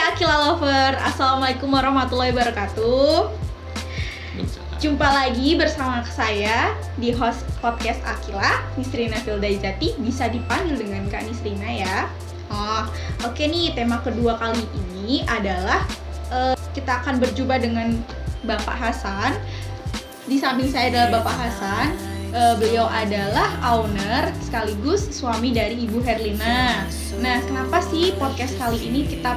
Akila Lover, Assalamualaikum warahmatullahi wabarakatuh. Jumpa lagi bersama saya di host podcast Akila, Nisrina Fildaizati, bisa dipanggil dengan Kak Nisrina ya. Oke nih, tema kedua kali ini adalah kita akan berjumpa dengan Bapak Hasan. Di samping saya adalah Bapak Hasan. Beliau adalah owner sekaligus suami dari Ibu Herlina. Nah, kenapa sih podcast kali ini kita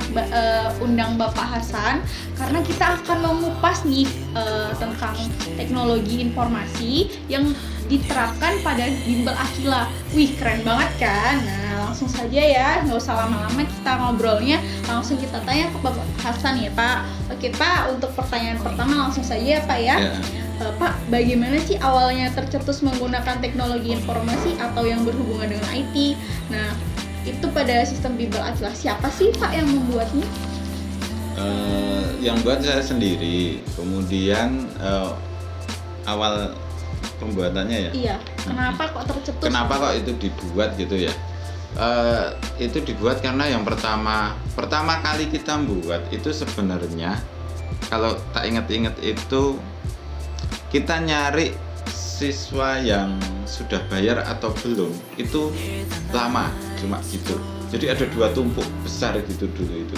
undang Bapak Hasan? Karena kita akan mengupas nih tentang teknologi informasi yang diterapkan pada bimbel Akila. Wih, keren banget kan? Nah, langsung saja ya, nggak usah lama-lama kita ngobrolnya. Langsung kita tanya ke Bapak Hasan ya, Pak. Oke, Pak, untuk pertanyaan pertama langsung saja ya, Pak ya. Pak, bagaimana sih awalnya tercetus menggunakan teknologi informasi atau yang berhubungan dengan IT? Nah, itu pada sistem bimbel Akila. Siapa sih Pak yang membuatnya? Yang buat saya sendiri. Kemudian awal pembuatannya ya. Iya. Kenapa kok tercetus? Kenapa kok itu dibuat gitu ya? Itu dibuat karena yang pertama kali kita buat itu sebenarnya, kalau tak ingat-ingat itu kita nyari siswa yang sudah bayar atau belum itu lama, cuma gitu. Jadi ada dua tumpuk besar gitu dulu itu.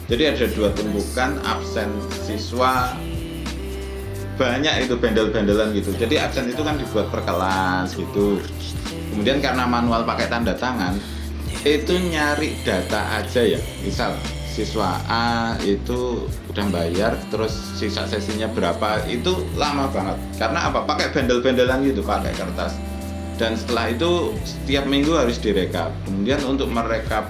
Jadi ada dua tumpukan absen siswa banyak itu, bendel-bendelan gitu. Jadi absen itu kan dibuat per kelas gitu. Kemudian karena manual pakai tanda tangan, itu nyari data aja ya. Misal siswa A itu udah bayar, terus sisa sesinya berapa, itu lama banget. Karena apa? Pakai bendel-bendelan gitu, pakai kertas. Dan setelah itu setiap minggu harus direkap. Kemudian untuk merekap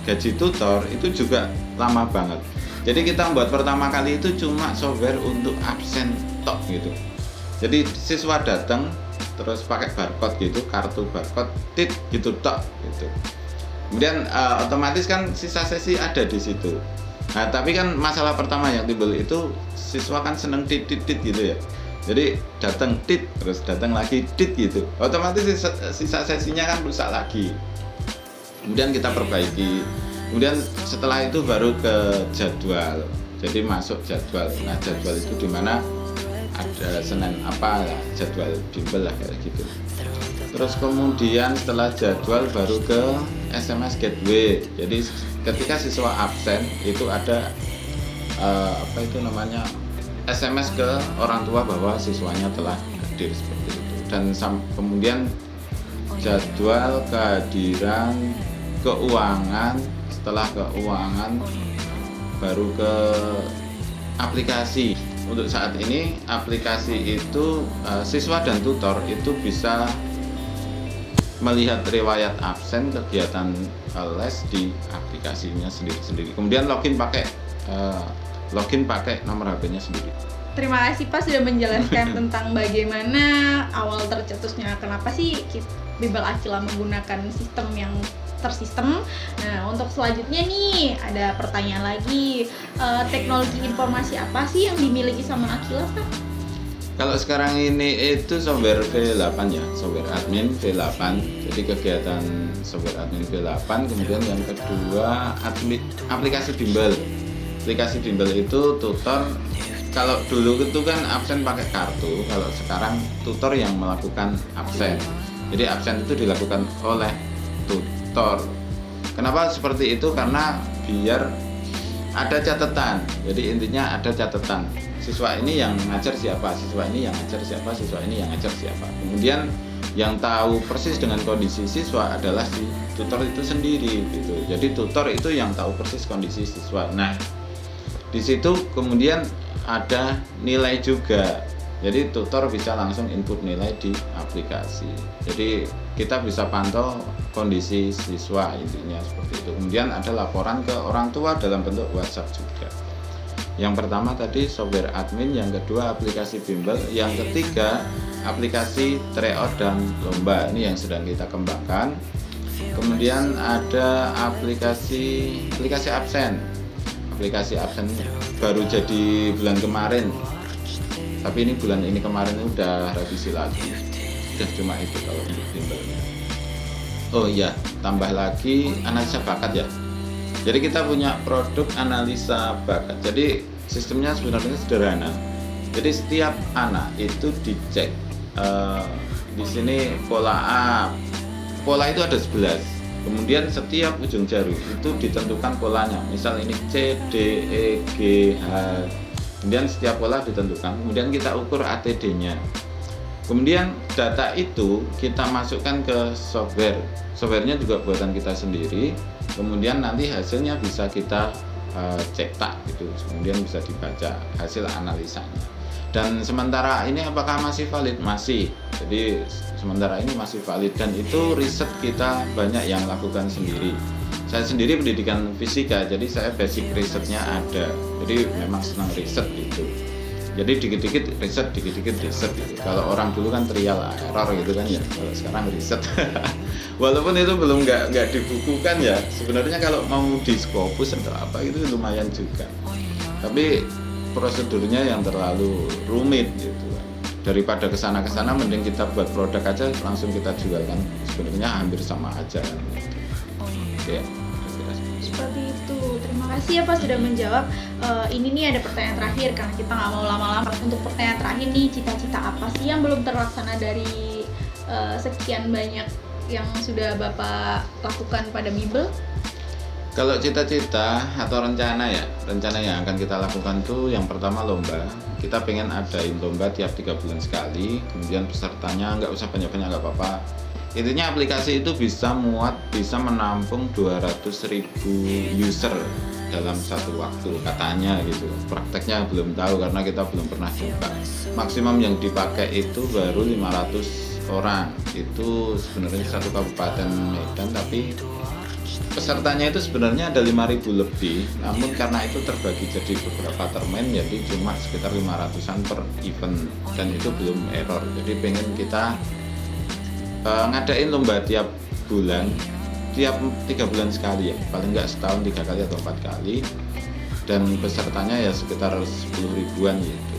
gaji tutor itu juga lama banget. Jadi kita buat pertama kali itu cuma software untuk absen tok gitu. Jadi siswa datang terus pakai barcode gitu, kartu barcode tit gitu tok gitu. Kemudian otomatis kan sisa sesi ada di situ. Nah, tapi kan masalah pertama yang timbul itu siswa kan seneng tit gitu ya. Jadi datang tit, terus datang lagi tit gitu. Otomatis sisa sesinya kan rusak lagi. Kemudian kita perbaiki. Kemudian setelah itu baru ke jadwal. Jadi masuk jadwal. Nah, jadwal itu di mana ada Senin apa lah, jadwal bimbel lah kayak gitu. Terus kemudian setelah jadwal baru ke SMS gateway. Jadi ketika siswa absen itu ada SMS ke orang tua bahwa siswanya telah hadir seperti itu. Dan kemudian jadwal kehadiran keuangan. Setelah keuangan baru ke aplikasi. Untuk saat ini aplikasi itu siswa dan tutor itu bisa melihat riwayat absen kegiatan les di aplikasinya sendiri-sendiri. Kemudian login pakai nomor HP-nya sendiri. Terima kasih Pak sudah menjelaskan tentang bagaimana awal tercetusnya. Kenapa sih bimbel Akila menggunakan sistem yang tersistem. Nah, untuk selanjutnya nih ada pertanyaan lagi. Teknologi informasi apa sih yang dimiliki sama Akila, Pak? Kalau sekarang ini itu software V8 ya, software admin V8. Jadi kegiatan software admin V8. Kemudian yang kedua aplikasi bimbel. Aplikasi bimbel itu tutor. Kalau dulu itu kan absen pakai kartu. Kalau sekarang tutor yang melakukan absen. Jadi absen itu dilakukan oleh tutor. Kenapa seperti itu? Karena biar ada catatan. Jadi intinya ada catatan. Siswa ini yang ngajar siapa, siswa ini yang ngajar siapa, siswa ini yang ngajar siapa. Kemudian yang tahu persis dengan kondisi siswa adalah si tutor itu sendiri gitu. Jadi tutor itu yang tahu persis kondisi siswa. Nah, di situ kemudian ada nilai juga. Jadi tutor bisa langsung input nilai di aplikasi. Jadi kita bisa pantau kondisi siswa, intinya seperti itu. Kemudian ada laporan ke orang tua dalam bentuk WhatsApp juga. Yang pertama tadi software admin, yang kedua aplikasi bimbel, yang ketiga aplikasi tryout dan lomba. Ini yang sedang kita kembangkan. Kemudian ada aplikasi absen. Aplikasi absen baru jadi bulan kemarin. Tapi ini bulan ini kemarin udah revisi lagi. Udah cuma itu kalau untuk bimbelnya. Oh iya, tambah lagi analisa bakat ya. Jadi kita punya produk analisa bakat. Jadi sistemnya sebenarnya sederhana. Jadi setiap anak itu dicek. Di sini pola A. Pola itu ada 11. Kemudian setiap ujung jari itu ditentukan polanya. Misal ini C, D, E, G, H. Kemudian setiap pola ditentukan. Kemudian kita ukur ATD-nya. Kemudian data itu kita masukkan ke software. Softwarenya juga buatan kita sendiri. Kemudian nanti hasilnya bisa kita cetak gitu. Kemudian bisa dibaca hasil analisanya. Dan sementara ini apakah masih valid? Masih. Jadi sementara ini masih valid dan itu riset kita banyak yang lakukan sendiri. Saya sendiri pendidikan fisika, jadi saya basic risetnya ada. Jadi memang senang riset gitu. Jadi dikit-dikit riset gitu. Kalau orang dulu kan trial error gitu kan ya. Kalau sekarang riset. Walaupun itu belum nggak dibukukan ya. Sebenarnya kalau mau di Scopus atau apa itu lumayan juga. Tapi prosedurnya yang terlalu rumit gitu. Daripada kesana mending kita buat produk aja langsung kita jualkan. Sebenarnya hampir sama aja kan. Ya. Seperti itu. Terima kasih ya Pak sudah menjawab. Ini nih ada pertanyaan terakhir karena kita nggak mau lama-lama. Untuk pertanyaan terakhir nih, cita-cita apa sih yang belum terlaksana dari sekian banyak yang sudah Bapak lakukan pada Bimbel? Kalau cita-cita atau rencana yang akan kita lakukan tuh yang pertama lomba. Kita pengen adain lomba tiap 3 bulan sekali. Kemudian pesertanya nggak usah banyak-banyak, nggak apa-apa. Intinya aplikasi itu bisa menampung 200.000 user dalam satu waktu katanya gitu. Prakteknya belum tahu karena kita belum pernah coba. Maksimum yang dipakai itu baru 500 orang. Itu sebenarnya satu kabupaten Medan, tapi pesertanya itu sebenarnya ada 5.000 lebih. Namun karena itu terbagi jadi beberapa termen, jadi cuma sekitar 500-an per event dan itu belum error. Jadi pengen kita ngadain lomba tiap bulan, tiap 3 bulan sekali ya, paling nggak setahun 3 kali atau 4 kali, dan pesertanya ya sekitar 10.000-an gitu,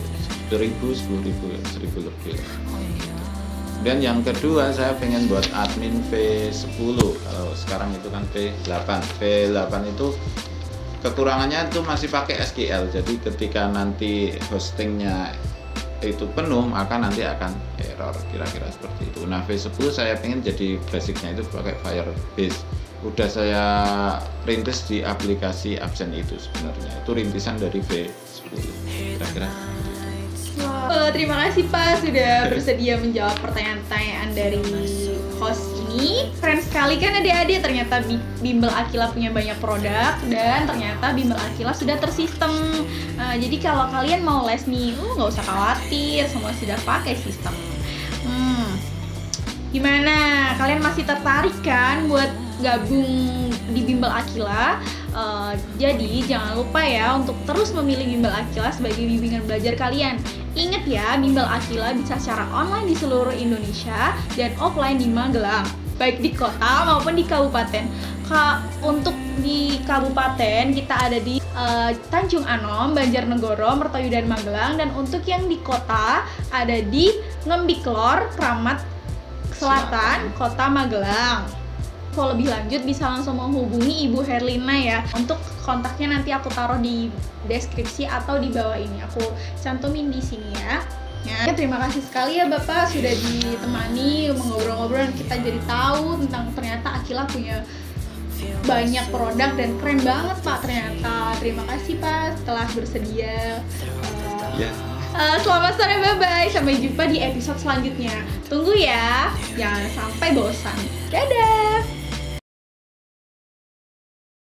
10.000 lebih. Dan yang kedua saya pengen buat admin V10, kalau sekarang itu kan V8 itu kekurangannya itu masih pakai SQL, jadi ketika nanti hostingnya itu penuh maka nanti akan error, kira-kira seperti itu. Nah V10 saya pengen jadi basicnya itu pakai Firebase, udah saya rintis di aplikasi absen itu sebenarnya, itu rintisan dari V10 kira-kira. Terima kasih Pak sudah bersedia menjawab pertanyaan-pertanyaan dari host ini. Keren sekali kan adik-adik, ternyata Bimbel Akila punya banyak produk dan ternyata Bimbel Akila sudah tersistem. Jadi kalau kalian mau les nih, nggak usah khawatir, semua sudah pakai sistem. Gimana? Kalian masih tertarik kan buat gabung di Bimbel Akila? Jadi jangan lupa ya untuk terus memilih Bimbel Akila sebagai bimbingan belajar kalian. Ingat ya, Bimbel Akila bisa secara online di seluruh Indonesia dan offline di Magelang, baik di kota maupun di kabupaten. Untuk di kabupaten kita ada di Tanjung Anom, Banjarnegoro, Mertoyo dan Magelang, dan untuk yang di kota ada di Ngembiklor, Kramat Selatan, Kota Magelang. Kalau lebih lanjut bisa langsung menghubungi Ibu Herlina ya. Untuk kontaknya nanti aku taruh di deskripsi atau di bawah ini. Aku cantumin di sini ya. Ya, terima kasih sekali ya Bapak sudah ditemani mengobrol-ngobrol dan kita jadi tahu tentang ternyata Akila punya banyak produk dan keren banget Pak ternyata. Terima kasih Pak telah bersedia. Selamat sore, bye-bye. Sampai jumpa di episode selanjutnya. Tunggu ya, jangan sampai bosan. Dadah.